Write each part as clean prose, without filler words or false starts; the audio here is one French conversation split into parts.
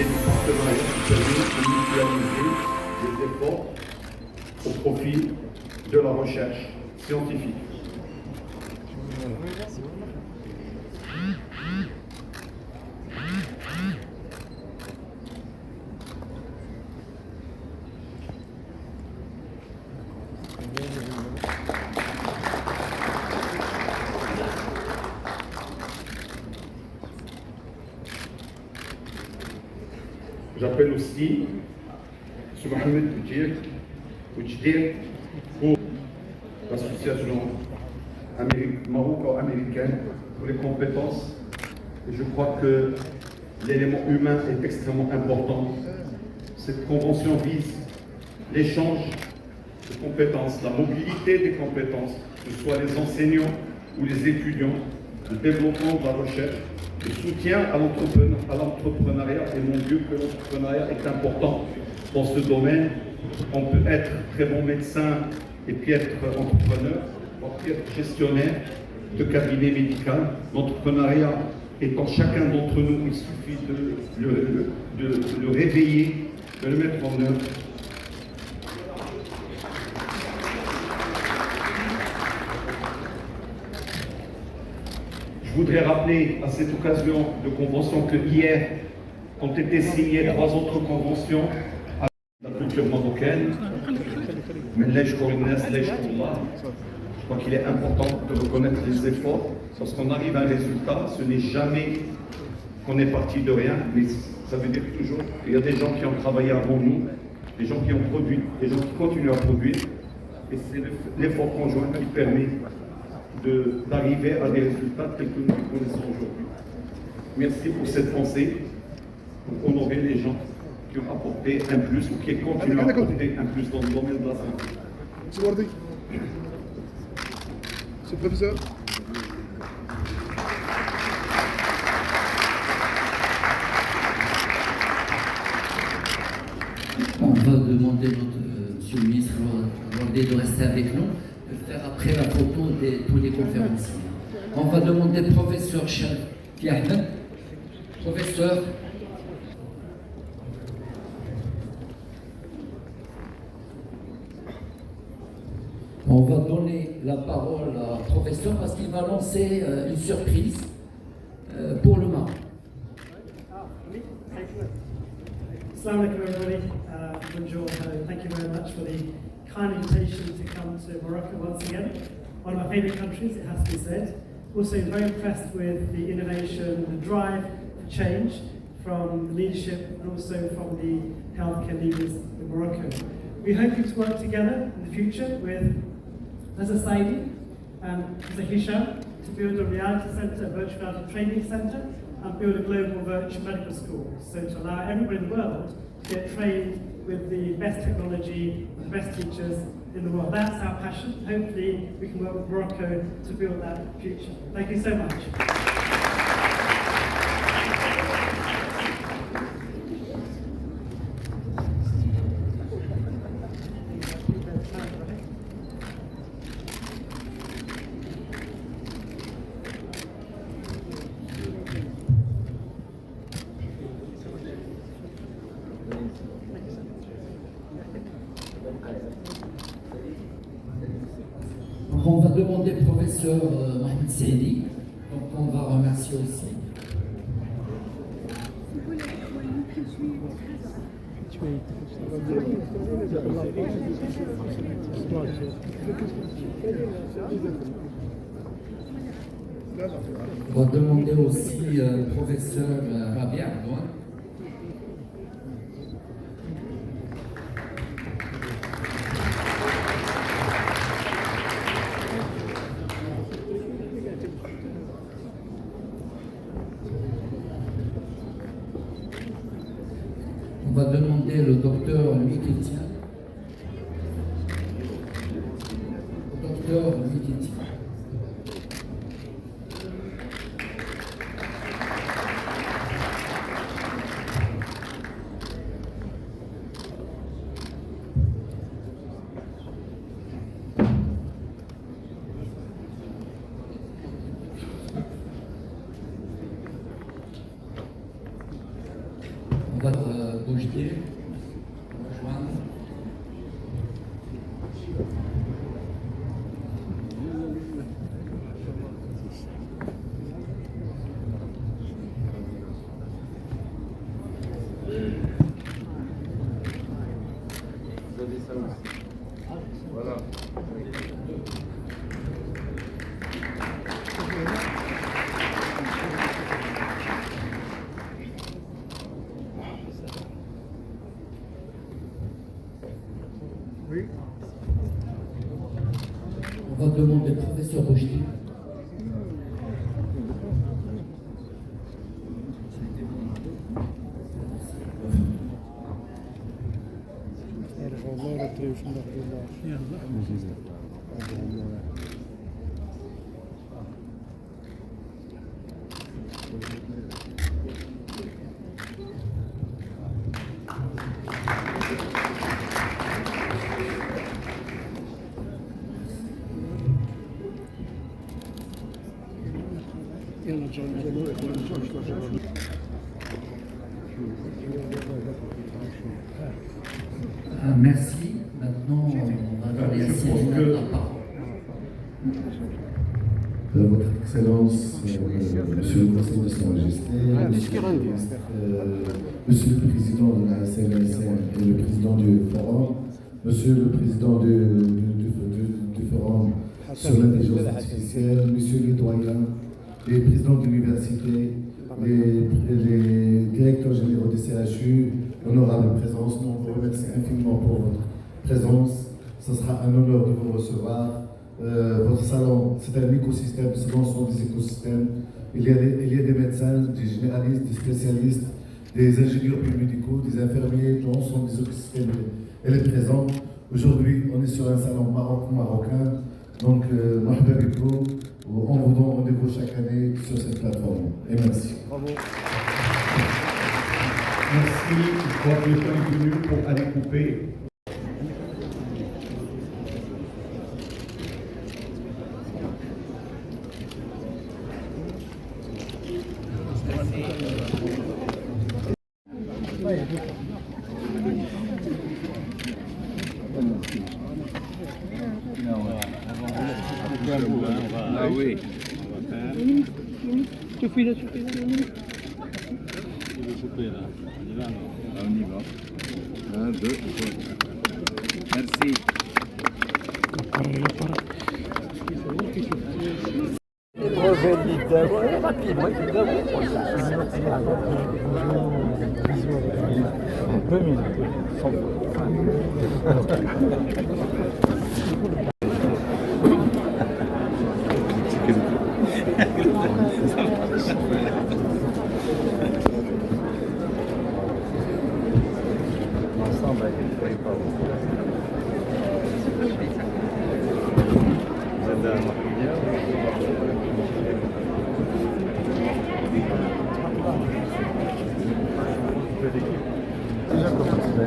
y ait des partenariats qui permettent de mutualiser les efforts au profit de la recherche scientifique. J'appelle aussi M. Mohamed Boudjdir pour l'association maroco-américaine pour les compétences. Et je crois que l'élément humain est extrêmement important. Cette convention vise l'échange de compétences, la mobilité des compétences, que ce soit les enseignants ou les étudiants, le développement de la recherche, le soutien à l'entrepreneuriat. Et mon Dieu, que l'entrepreneuriat est important dans ce domaine. On peut être très bon médecin et puis être entrepreneur, voire puis être gestionnaire de cabinet médical. L'entrepreneuriat est en chacun d'entre nous. Il suffit de le réveiller, de le mettre en œuvre. Je voudrais rappeler à cette occasion de convention que hier ont été signées 3 autres conventions avec la culture marocaine. Mais je crois qu'il est important de reconnaître les efforts. Lorsqu'on arrive à un résultat, ce n'est jamais qu'on est parti de rien, mais ça veut dire toujours qu'il y a des gens qui ont travaillé avant nous, des gens qui ont produit, des gens qui continuent à produire. Et c'est l'effort conjoint qui permet d'arriver à des résultats tels que nous les connaissons aujourd'hui. Merci pour cette pensée, pour honorer les gens qui ont apporté un plus ou qui continuent à apporter un plus dans le domaine de la santé. Monsieur Wardi, Monsieur le professeur. On va demander Monsieur le ministre Wardi de rester avec nous, de faire après la photo de tous les conférenciers. On va demander professeur Shafi Ahmed, professeur. On va donner la parole à professeur parce qu'il va lancer une surprise pour le Maroc. Assalamu alaikum everybody. Bonjour. Thank you very much for the kind invitation to come to Morocco once again. One of my favourite countries, it has to be said. Also very impressed with the innovation, the drive for change from the leadership and also from the healthcare leaders in Morocco. We're hoping to work together in the future with Professor Saidi and Professor Hisham to build a reality centre, a virtual reality training centre, and build a global virtual medical school. So to allow everybody in the world to get trained with the best technology, the best teachers in the world. That's our passion. Hopefully we can work with Morocco to build that future. Thank you so much. Donc on va demander professeur Mohamed Saidi, donc on va remercier aussi. On va demander aussi professeur Rabia Abdouane. On va demander le docteur Louis Kétien. Docteur Louis Kétien. On On va bouger, rejoindre. Voilà. Oui. On va demander au professeur Rochdy. Merci. Maintenant, on va donner à Cyril la parole. Votre Excellence, Monsieur le Conseil de Sa Majesté, Monsieur le Président de la CNSM et le Président du Forum, Monsieur le Président du Forum sur l'intelligence artificielle, Monsieur les doyens, les présidents d'université, les directeurs généraux des CHU, honorable présence, nous vous remercions infiniment pour votre présence. Ce sera un honneur de vous recevoir. Votre salon, c'est un écosystème, ce sont des écosystèmes. Il y a des médecins, des généralistes, des spécialistes, des ingénieurs biomédicaux, des infirmiers, l'ensemble des écosystèmes. Elle est présente. Aujourd'hui, on est sur un salon marocain. Donc, marhaba bikoum. On vous donne rendez-vous chaque année sur cette plateforme. Et merci. Bravo. Merci. Je crois que le temps est venu pour aller couper. Ah oui. Tu fais là. On y va. 1, 2, 3. Merci.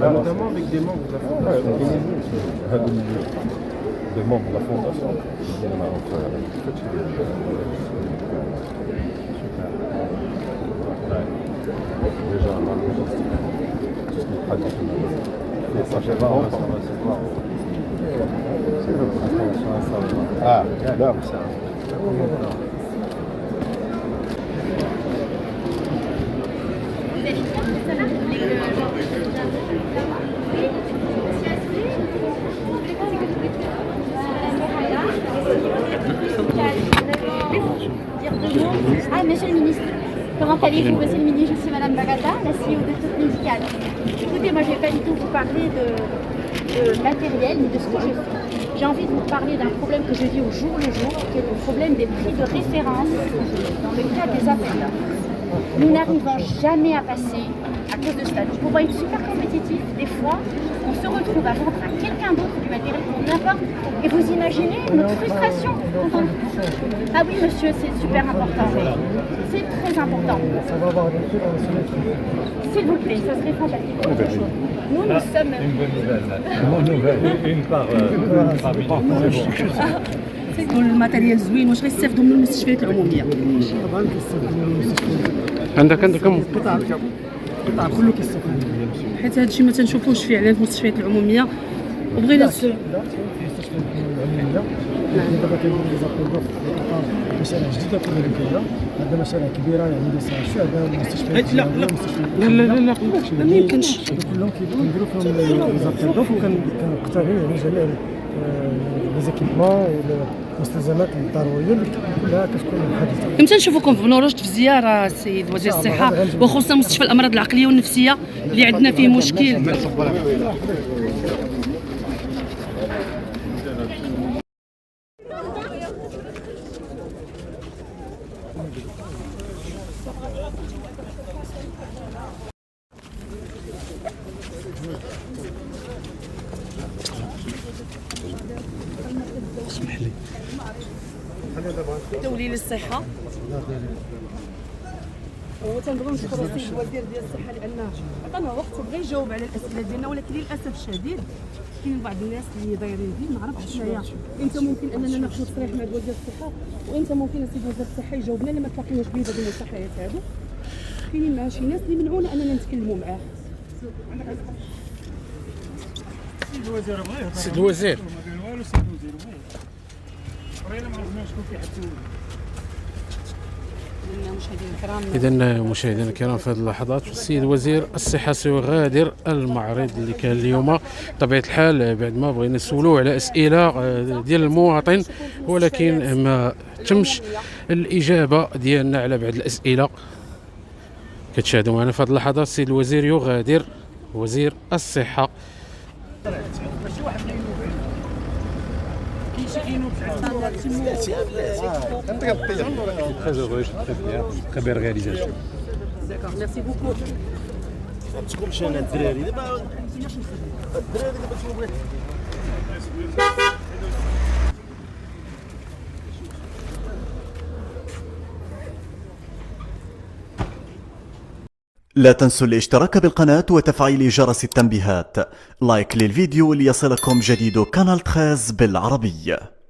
Notamment avec des membres de la Fondation. Des membres de la Fondation. Déjà, la logistique, tout ce qui est traditionnel. Ça fait vraiment ça va se voir. C'est la Fondation. Ah, là, ça. Ah, monsieur le ministre, comment allez-vous? Monsieur le ministre, je suis Madame Bagata, la CEO de Top Médical. Écoutez, moi je ne vais pas du tout vous parler de matériel ni de ce que je fais. J'ai envie de vous parler d'un problème que je vis au jour le jour, qui est le problème des prix de référence dans le cas des appels. Nous n'arrivons jamais à passer à cause de cela. Donc pour être super compétitif, des fois, on se retrouve à vendre à quelqu'un d'autre du matériel pour n'importe. Et vous imaginez notre frustration quand on... Ah oui, monsieur, c'est super important. C'est très important. Ça va avoir des trucs dans le S'il vous plaît, ça serait fantastique. Nous sommes... Une bonne nouvelle, là. Une bonne nouvelle. Une par كل الماتيريال زوين واش غيستافدوا من المستشفيات العموميه طبعا كيستافدوا من المستشفيات. عندك قطع القطاع كله كيستافد. حيت هذا الشيء ما تنشوفوش فعلا في المستشفيات العموميه وبغينا لا، في المستشفيات العموميه دابا كنديروا لي زابيل دوف مشاريع جديده كلها اللي كاينه. عندنا مشاريع كبيره يعني اللي ساعه هذا المستشفيات لا ما يمكنش كلهم كنديروا فيهم لي زابيل دوف وكنقتنيو يعني جميع لي زيكيبمون والمستلزمات الضروريه اللي كلها كتكون حديثه. امتى نشوفوكم في بنورشت في زياره السيد وزير الصحه وخصوصا مستشفى الامراض العقليه والنفسيه اللي عندنا فيه مشكل؟ توليل الصحه وتنبغيو نشكروا السيد الوزير ديال الصحه لانه عطانا وقت وبغى يجاوب على الاسئله ديالنا، ولكن للاسف الشديد كاين بعض الناس اللي دايرين دي ما عرفتش حنايا امتى ممكن اننا ناخذ تصريح مع وزير الصحه وامتى ممكن السيد وزير الصحه يجاوبنا لما تلاقيناش بيه هاد الملتقيات هادو. كاينين معاه شي ناس اللي منعونا اننا نتكلموا معاه. السيد الوزير إذا مشاهدينا الكرام في هذه اللحظات السيد وزير الصحة سيغادر المعرض اللي كان اليوم. بطبيعة الحال بعد ما بغينا نسولوه على أسئلة ديال المواطن ولكن ما تمش الإجابة ديالنا على بعض الأسئلة. كتشاهدوا معنا في هذه اللحظات السيد الوزير يغادر، وزير الصحة. Très belle réalisation. D'accord, merci beaucoup. لا تنسوا الاشتراك بالقناة وتفعيل جرس التنبيهات. لايك للفيديو ليصلكم جديد قناة 13 بالعربية.